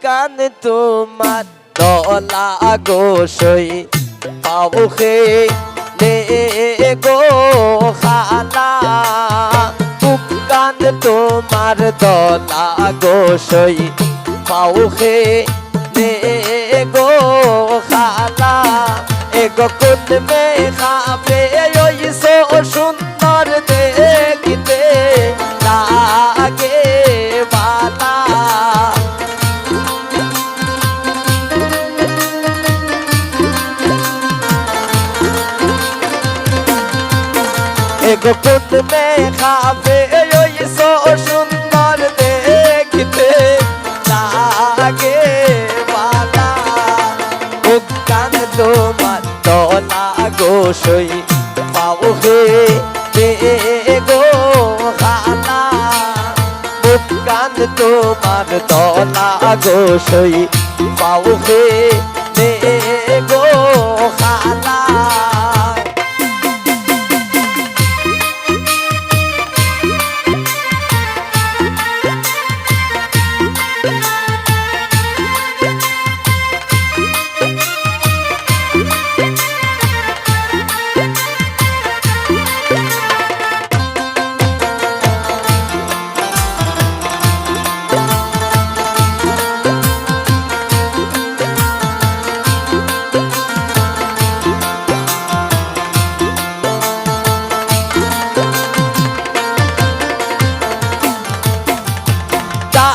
কান তোমার দলা গোসই পাউখে নে গো খালা কান তোমার দলা গোসই পাউখে নে গো খালা এগো কোন মে খাবে ওই সো সুন্দর দেখিতে লাগে বালা এগো কোন মে খাবে ওই সো সুন্দর দেখিতে লাগে বালা কান তোমার দলা গোসই পাউখে গো খালা কান তোমার দলা গোসই পাউখে গো খালা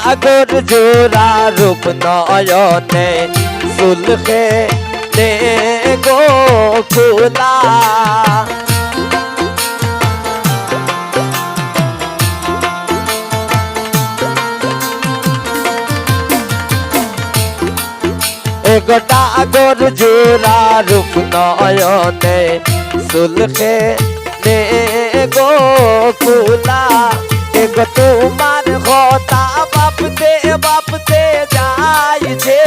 সাগর জোড়া রূপ নয়নে সুলখে নে গো খোলা এগো সাগর জোড়া রূপ নয়নে সুলখে নে গো খোলা এগো তোমার কথা বাপতে যাইছে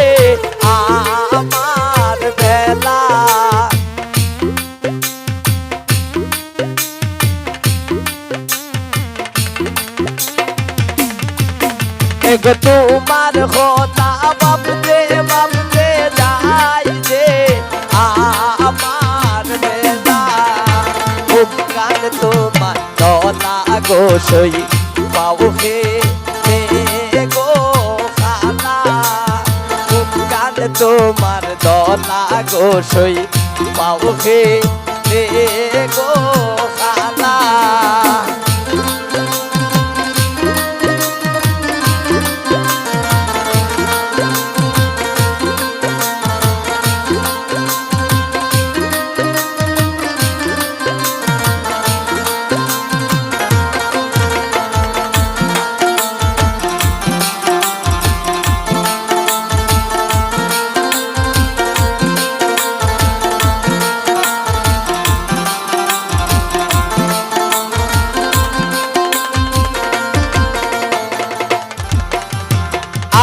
আমার বেলা এগো তোমার কথা বাপতে যাইছে আমার বেলা কান তোমার দলা গোসই পাউখে গো খালা কান তোমার দলা গোসই পাউখে গো খালা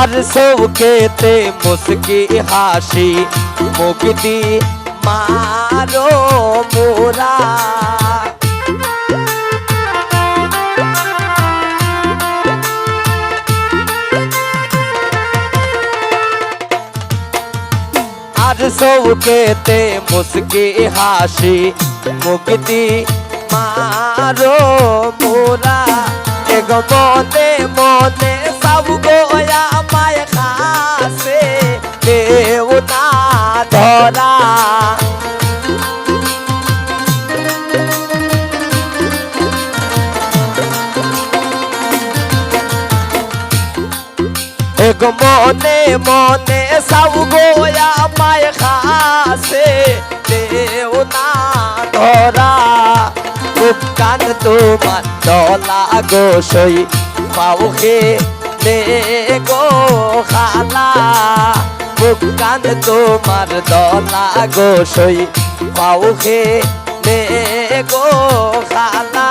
আর সৌকেতে মুস্কি হাসি মুক্তি মারো মোরা আর সৌকেতে মুস্কি হাসি মুক্তি মারো মোরা এগো মনে মনে সব গোয়া মায় খাসে দেও না ধরা এগো মনে মনে সব গোয়া মায় খাসে দেও না ধরা কান তোমার দলা গোসই পাউখে গো খালা কান তোমার দলা গোসই পাউখে গো খালা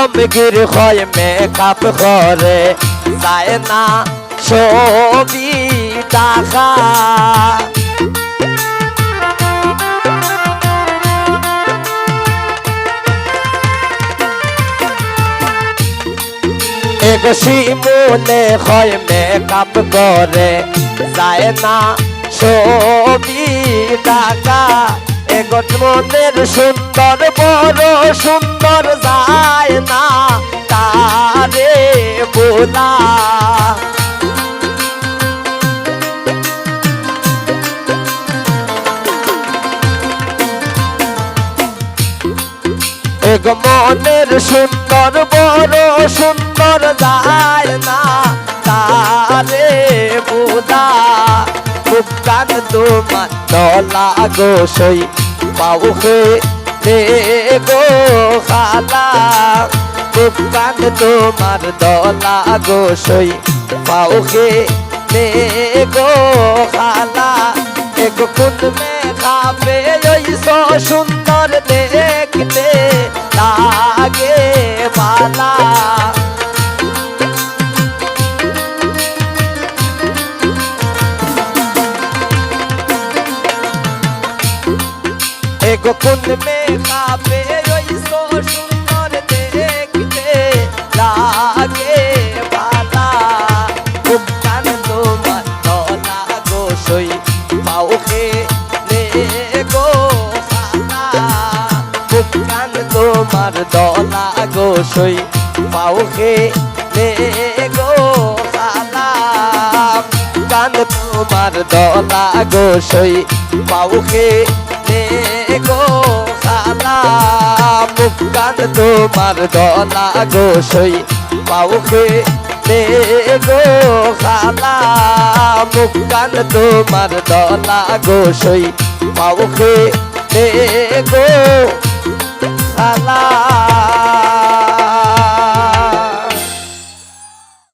গম্ভীর হয় মেকআপ করে যায় না ছবি দেখা এক শিমুলে হয় মেকআপ করে যায় না ছবি দেখা এক মনের সুন্দর বড় সুন্দর যায় না তারে বোলা এক মনের সুন্দর বড় সুন্দর যায় না তারে বোলা মুক্তান তোমার দলা গো সই পাউকে গো খালা মুক্তান তোমার দলা গো সই পাউকে গো খালা এক কুন মে খাবে ওই সুন্দর দেখতে লাগে বালা এক কুন মে খাবে ওই সুন্দর দেখতে লাগে বালা মুক্তান তোমার দলা গো সই পাউকে গো খালা মুক্তান তোমার দলা গো সই পাউকে গো খালা কান তোমার দলা গো সই পাউকে গো খালা মুক্তান তোমার দলা গো সই পাউকে গো খালা মুক্তান তোমার দলা গো সই পাউকে গো খালা।